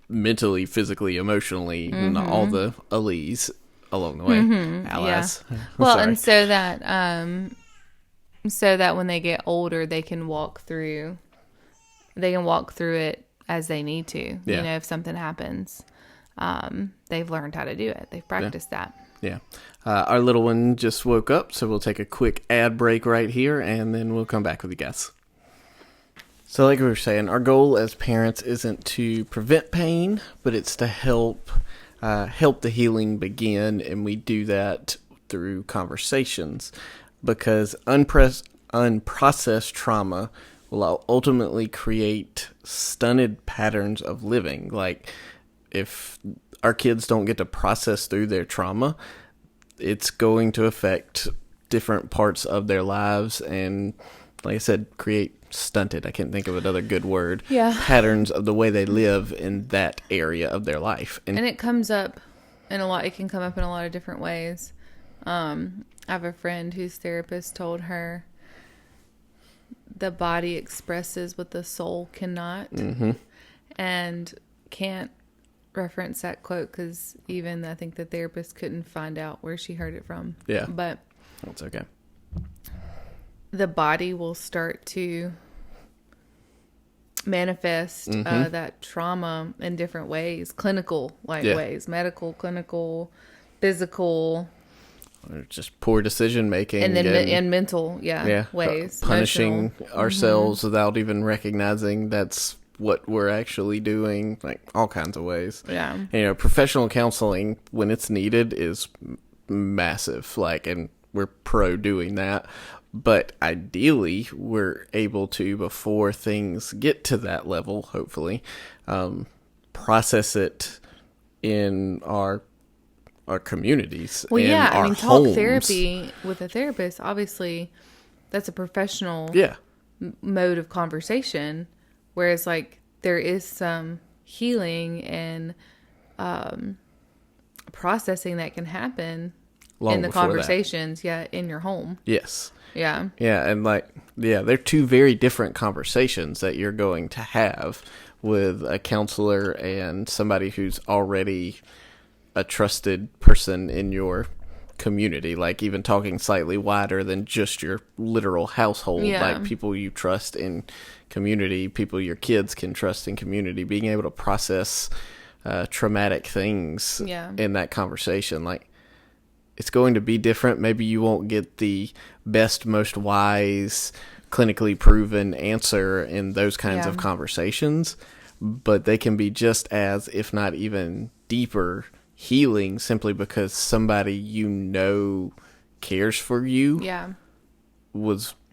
mentally, physically, emotionally, and all the alleys along the way. Allies. Yeah. Well, and so that when they get older, they can walk through it as they need to. You know, if something happens, they've learned how to do it. They've practiced that. Yeah. Our little one just woke up, so we'll take a quick ad break right here, and then we'll come back with you guys. So like we were saying, our goal as parents isn't to prevent pain, but it's to help the healing begin, and we do that through conversations, because unprocessed trauma will ultimately create stunted patterns of living. Like, if our kids don't get to process through their trauma, it's going to affect different parts of their lives, and like I said, create stunted, I can't think of another good word, patterns of the way they live in that area of their life. And it comes up it can come up in a lot of different ways. I have a friend whose therapist told her the body expresses what the soul cannot, and can't reference that quote because even I think the therapist couldn't find out where she heard it from. Yeah. But that's okay. The body will start to manifest that trauma in different ways, clinical ways, medical, clinical, physical. Or just poor decision making. And then and mental, ways. Punishing ourselves without even recognizing that's what we're actually doing, like all kinds of ways. Yeah. And, you know, professional counseling, when it's needed, is massive. Like, and we're pro doing that. But ideally, we're able to, before things get to that level, hopefully, process it in our communities. Well, in yeah, our I mean, talk homes. therapy with a therapist, obviously, that's a professional mode of conversation. Whereas, like, there is some healing and processing that can happen in the conversations, in your home. Yes. Yeah. Yeah, and they're two very different conversations that you're going to have with a counselor and somebody who's already a trusted person in your community, like even talking slightly wider than just your literal household, like people you trust in community, people your kids can trust in community, being able to process traumatic things in that conversation. Like, it's going to be different. Maybe you won't get the best, most wise, clinically proven answer in those kinds of conversations, but they can be just as, if not even deeper, healing, simply because somebody you know cares for you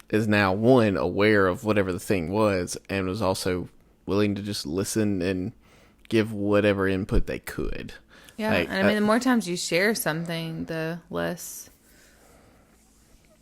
is now, one, aware of whatever the thing was, and was also willing to just listen and give whatever input they could. Yeah, and I mean, the more times you share something, the less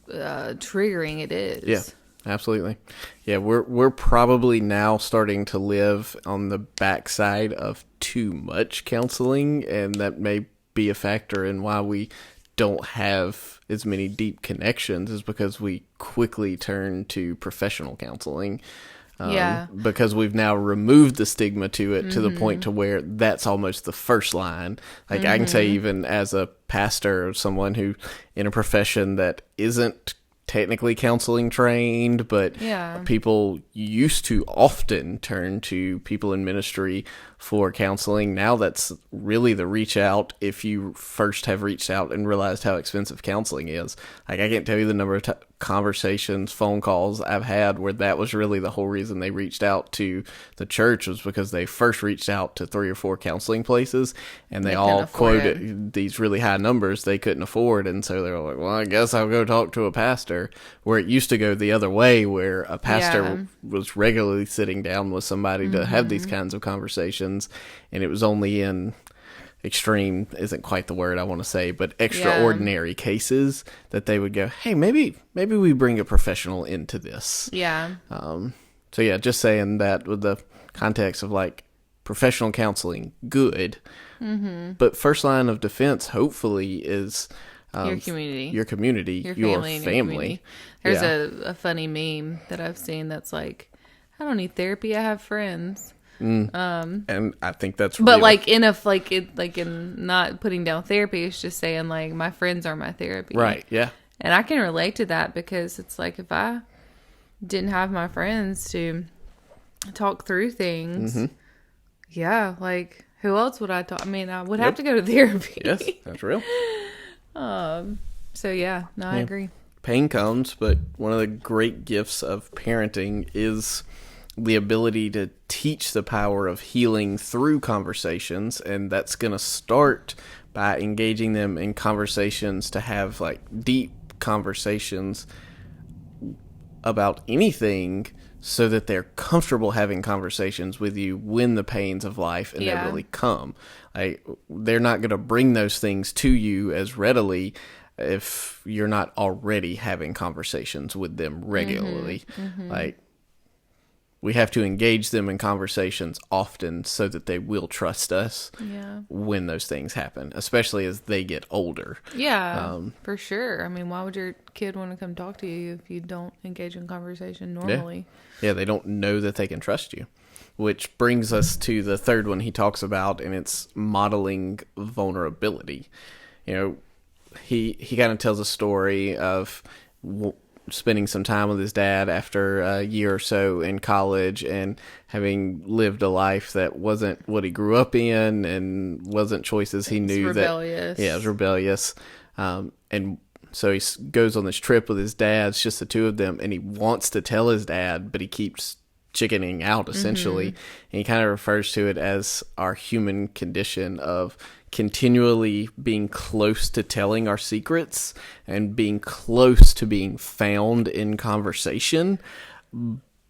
triggering it is. Yeah, absolutely. Yeah, we're probably now starting to live on the backside of too much counseling, and that may be a factor in why we don't have as many deep connections, is because we quickly turn to professional counseling. Because we've now removed the stigma to it to the point to where that's almost the first line. Like, I can say, even as a pastor or someone who in a profession that isn't technically counseling trained, but people used to often turn to people in ministry for counseling. Now that's really the reach out, if you first have reached out and realized how expensive counseling is. Like, I can't tell you the number of conversations, phone calls I've had where that was really the whole reason they reached out to the church, was because they first reached out to 3 or 4 counseling places, and they all quoted these really high numbers they couldn't afford. And so they were like, well, I guess I'll go talk to a pastor, where it used to go the other way, where a pastor was regularly sitting down with somebody to have these kinds of conversations. And it was only in extreme isn't quite the word I want to say, but extraordinary cases that they would go, hey, maybe we bring a professional into this. Yeah. So yeah, just saying that with the context of like professional counseling, good. But first line of defense, hopefully, is your community, your family. There's a funny meme that I've seen that's like, I don't need therapy, I have friends. And I think that's but like in not putting down therapy, it's just saying like my friends are my therapy, right? Yeah. And I can relate to that, because it's like, if I didn't have my friends to talk through things, like who else would I talk? I mean, I would have to go to therapy. Yes, that's real. So yeah, no, I agree. Pain comes, but one of the great gifts of parenting is the ability to teach the power of healing through conversations, and that's going to start by engaging them in conversations, to have like deep conversations about anything, so that they're comfortable having conversations with you when the pains of life inevitably come. Like, they're not going to bring those things to you as readily if you're not already having conversations with them regularly. Like, we have to engage them in conversations often so that they will trust us when those things happen, especially as they get older. Yeah, for sure. I mean, why would your kid want to come talk to you if you don't engage in conversation normally? Yeah, they don't know that they can trust you. Which brings us to the third one he talks about, and it's modeling vulnerability. You know, he kind of tells a story of spending some time with his dad after a year or so in college and having lived a life that wasn't what he grew up in and wasn't choices he knew rebellious. It was rebellious. And so he goes on this trip with his dad. It's just the two of them, and he wants to tell his dad, but he keeps chickening out, essentially. And he kind of refers to it as our human condition of continually being close to telling our secrets and being close to being found in conversation,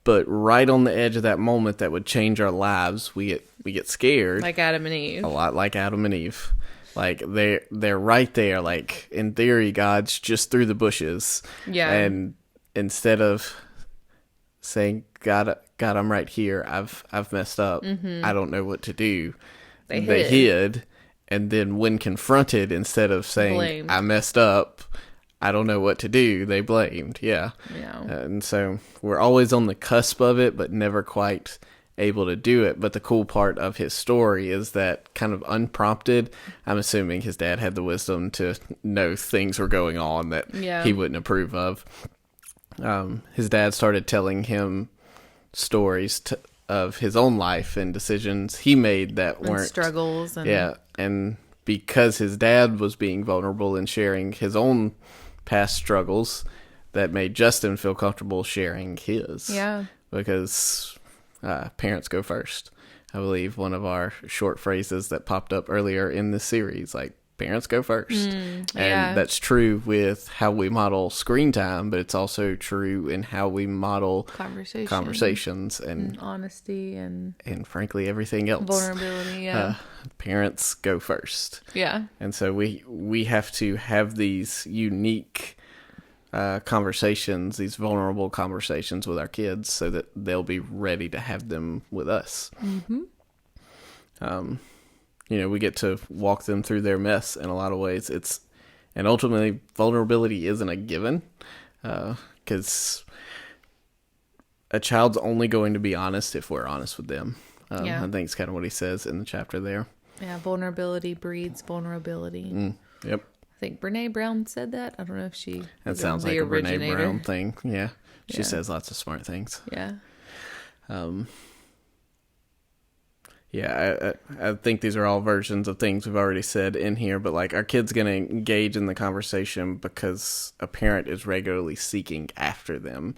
but right on the edge of that moment that would change our lives, we get scared, like Adam and Eve. A lot like Adam and Eve. Like they're right there. Like in theory, God's just through the bushes. Yeah. And instead of saying, God, I'm right here. I've messed up. I don't know what to do. They hid. And then when confronted, instead of saying, blamed. I messed up, I don't know what to do, they blamed. Yeah. And so we're always on the cusp of it, but never quite able to do it. But the cool part of his story is that kind of unprompted, I'm assuming his dad had the wisdom to know things were going on that he wouldn't approve of. His dad started telling him stories of his own life and decisions he made that weren't struggles. And because his dad was being vulnerable and sharing his own past struggles, that made Justin feel comfortable sharing his. Yeah. Because parents go first. I believe one of our short phrases that popped up earlier in this series, like, parents go first. And that's true with how we model screen time, but it's also true in how we model conversations and honesty and frankly everything else. Vulnerability, parents go first. Yeah. And so we have to have these unique conversations, these vulnerable conversations with our kids so that they'll be ready to have them with us. We get to walk them through their mess in a lot of ways. And ultimately, vulnerability isn't a given, because a child's only going to be honest if we're honest with them. I think it's kind of what he says in the chapter there. Yeah, vulnerability breeds vulnerability. Yep. I think Brene Brown said that. I don't know if she. That sounds like a Brene Brown thing. Yeah, she says lots of smart things. Yeah. I think these are all versions of things we've already said in here, but like our kid's going to engage in the conversation because a parent is regularly seeking after them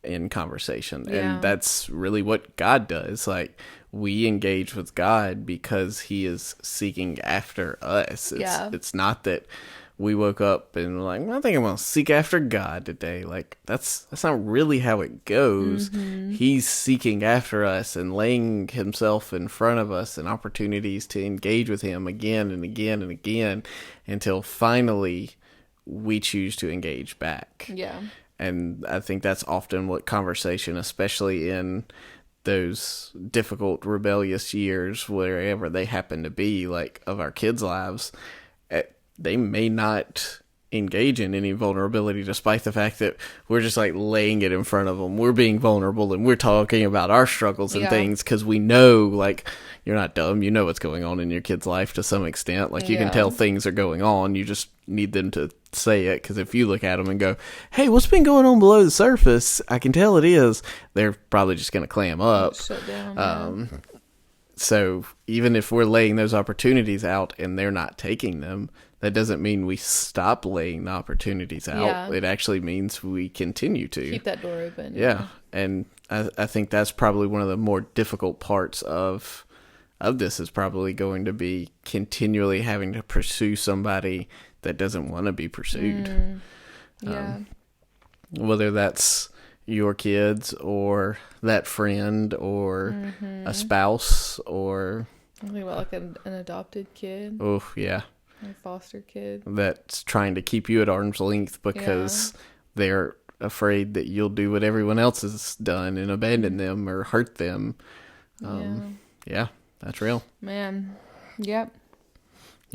in conversation. And that's really what God does. Like, we engage with God because he is seeking after us. It's not that we woke up and were like, well, I think I'm going to seek after God today. Like, that's not really how it goes. He's seeking after us and laying himself in front of us and opportunities to engage with him again and again and again until finally we choose to engage back. Yeah. And I think that's often what conversation, especially in those difficult, rebellious years, wherever they happen to be, like, of our kids' lives, they may not engage in any vulnerability, despite the fact that we're just like laying it in front of them. We're being vulnerable and we're talking about our struggles and things because we know, like, you're not dumb. You know what's going on in your kid's life to some extent. Like, you can tell things are going on. You just need them to say it, because if you look at them and go, hey, what's been going on below the surface? I can tell it is. They're probably just going to clam up. Shut down. So even if we're laying those opportunities out and they're not taking them, that doesn't mean we stop laying the opportunities out. It actually means we continue to keep that door open. Yeah. And I think that's probably one of the more difficult parts of this is probably going to be continually having to pursue somebody that doesn't want to be pursued. Whether that's your kids or that friend or a spouse or something about like an adopted kid. Oh, yeah. A foster kid that's trying to keep you at arm's length because they're afraid that you'll do what everyone else has done and abandon them or hurt them. Yeah, that's real. Man. Yep.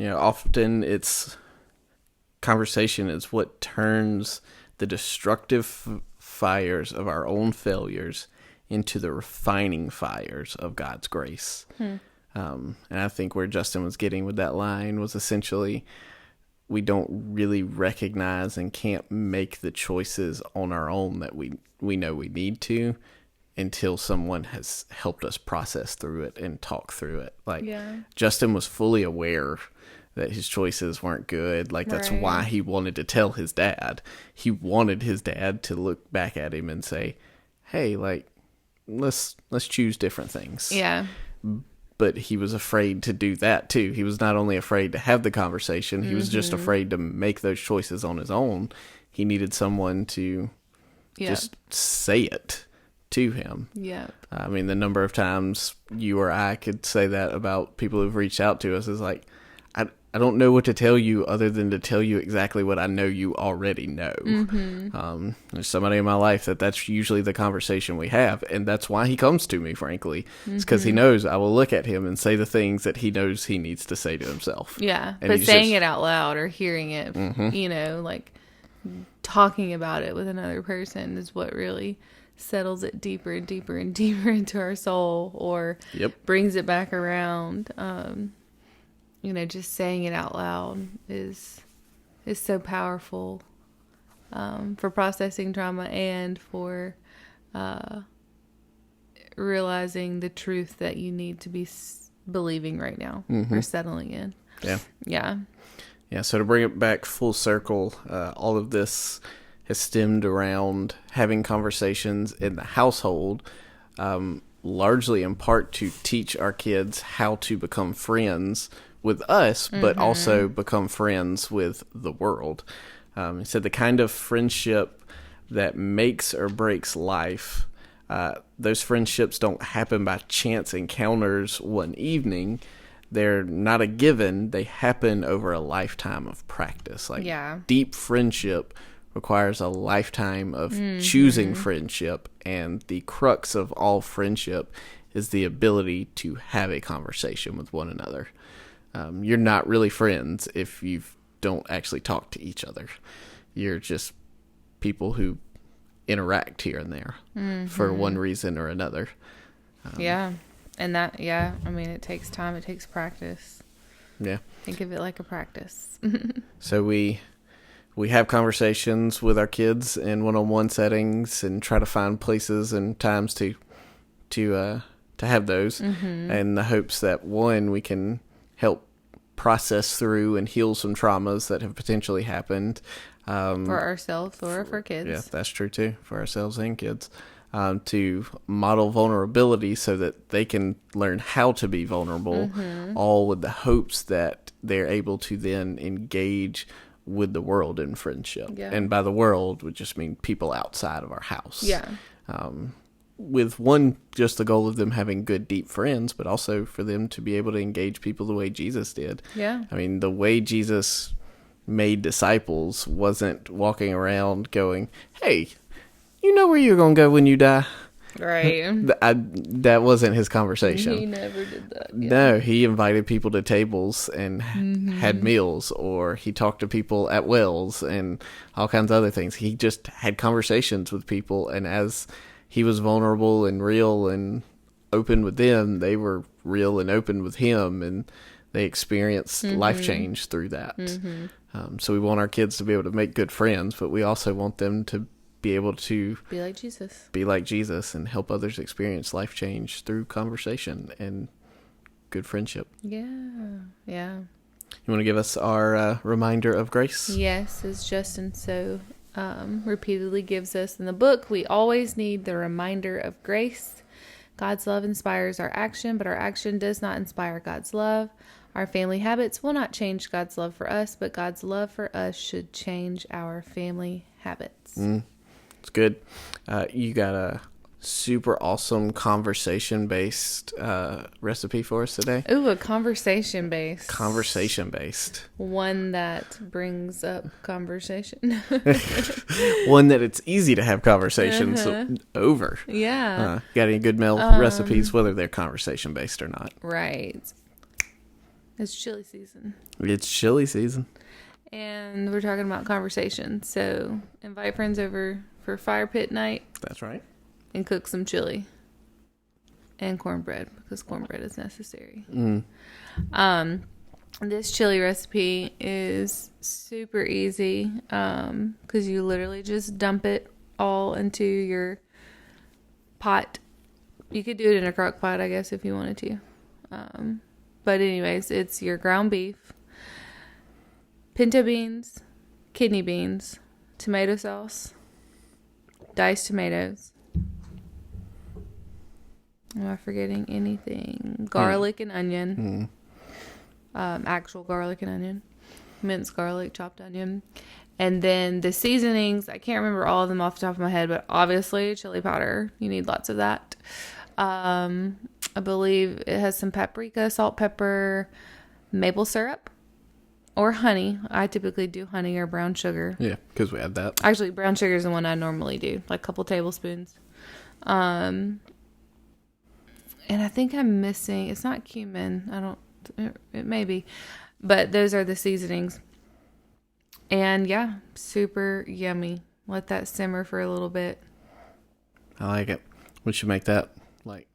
Often conversation is what turns the destructive fires of our own failures into the refining fires of God's grace. And I think where Justin was getting with that line was essentially, we don't really recognize and can't make the choices on our own that we know we need to until someone has helped us process through it and talk through it. Justin was fully aware that his choices weren't good. That's why he wanted to tell his dad. He wanted his dad to look back at him and say, hey, let's choose different things. Yeah. But he was afraid to do that too. He was not only afraid to have the conversation, he was just afraid to make those choices on his own. He needed someone to just say it to him. Yeah. I mean, the number of times you or I could say that about people who've reached out to us is I don't know what to tell you other than to tell you exactly what I know you already know. There's somebody in my life that's usually the conversation we have, and that's why he comes to me, frankly. It's because he knows I will look at him and say the things that he knows he needs to say to himself. Yeah, and but saying it out loud or hearing it, talking about it with another person is what really settles it deeper and deeper and deeper into our soul, or brings it back around. Just saying it out loud is so powerful for processing trauma and for realizing the truth that you need to be believing right now or settling in. Yeah. So to bring it back full circle, all of this has stemmed around having conversations in the household, largely in part to teach our kids how to become friends with us, but also become friends with the world. He said the kind of friendship that makes or breaks life, those friendships don't happen by chance encounters one evening. They're not a given. They happen over a lifetime of practice. Deep friendship requires a lifetime of choosing friendship, and the crux of all friendship is the ability to have a conversation with one another. You're not really friends if you don't actually talk to each other. You're just people who interact here and there for one reason or another. And that, I mean, it takes time. It takes practice. Yeah. Think of it like a practice. So we have conversations with our kids in one-on-one settings and try to find places and times to have those, in the hopes that, one, we can help process through and heal some traumas that have potentially happened. For ourselves or for kids. Yeah, that's true too, for ourselves and kids. To model vulnerability so that they can learn how to be vulnerable, all with the hopes that they're able to then engage with the world in friendship. Yeah. And by the world would just mean people outside of our house. Yeah. With just the goal of them having good, deep friends, but also for them to be able to engage people the way Jesus did. Yeah. I mean, the way Jesus made disciples wasn't walking around going, hey, you know where you're going to go when you die? Right. That wasn't his conversation. He never did that. Yeah. No, he invited people to tables and had meals, or he talked to people at wells and all kinds of other things. He just had conversations with people, and as he was vulnerable and real and open with them, they were real and open with him, and they experienced life change through that. So we want our kids to be able to make good friends, but we also want them to be able to be like Jesus and help others experience life change through conversation and good friendship. Yeah. You want to give us our reminder of grace? Yes, as Justin so repeatedly gives us in the book, we always need the reminder of grace. God's love inspires our action, but our action does not inspire God's love. Our family habits will not change God's love for us, but God's love for us should change our family habits. It's good. You got a super awesome conversation-based recipe for us today. Ooh, a conversation-based. Conversation-based. One that brings up conversation. One that it's easy to have conversations over. Yeah. Got any good meal recipes, whether they're conversation-based or not? Right. It's chili season. It's chili season. And we're talking about conversation. So invite friends over for fire pit night. That's right. And cook some chili and cornbread, because cornbread is necessary. This chili recipe is super easy because you literally just dump it all into your pot. You could do it in a crock pot, I guess, if you wanted to. But anyways, it's your ground beef, pinto beans, kidney beans, tomato sauce, diced tomatoes. Am I forgetting anything? Garlic and onion. Actual garlic and onion. Minced garlic, chopped onion. And then the seasonings, I can't remember all of them off the top of my head, but obviously chili powder. You need lots of that. I believe it has some paprika, salt, pepper, maple syrup, or honey. I typically do honey or brown sugar. Yeah, because we have that. Actually, brown sugar is the one I normally do, like a couple tablespoons. And I think I'm missing, it's not cumin. It may be. But those are the seasonings. And yeah, super yummy. Let that simmer for a little bit. I like it. We should make that like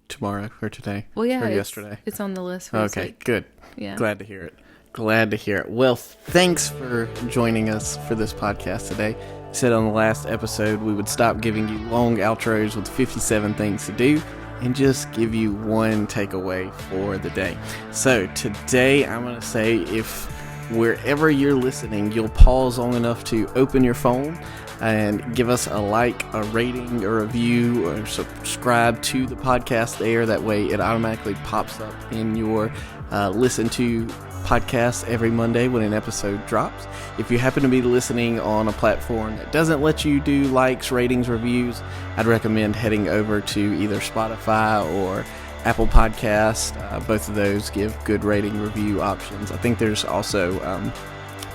tomorrow or today. Well, yeah. Or yesterday. It's on the list for this week. Good. Yeah. Glad to hear it. Well, thanks for joining us for this podcast today. I said on the last episode we would stop giving you long outros with 57 things to do and just give you one takeaway for the day. So today I'm going to say, if wherever you're listening, you'll pause long enough to open your phone and give us a like, a rating, a review, or subscribe to the podcast there. That way it automatically pops up in your listen to podcast every Monday when an episode drops. If you happen to be listening on a platform that doesn't let you do likes, ratings, reviews, I'd recommend heading over to either Spotify or Apple Podcasts. Both of those give good rating review options. I think there's also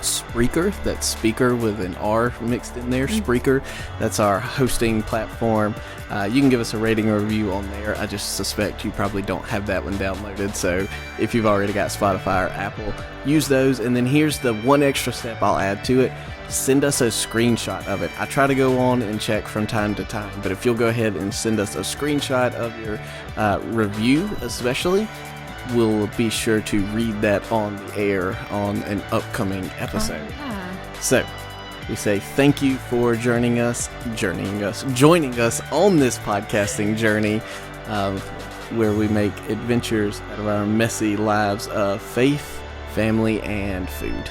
Spreaker, that's speaker with an R mixed in there. Spreaker, that's our hosting platform. You can give us a rating or review on there. I just suspect you probably don't have that one downloaded, so if you've already got Spotify or Apple, use those. And then here's the one extra step I'll add to it: send us a screenshot of it. I try to go on and check from time to time, but if you'll go ahead and send us a screenshot of your review especially, we'll be sure to read that on the air on an upcoming episode. Oh, yeah. So we say thank you for joining us on this podcasting journey, where we make adventures out of our messy lives of faith, family, and food.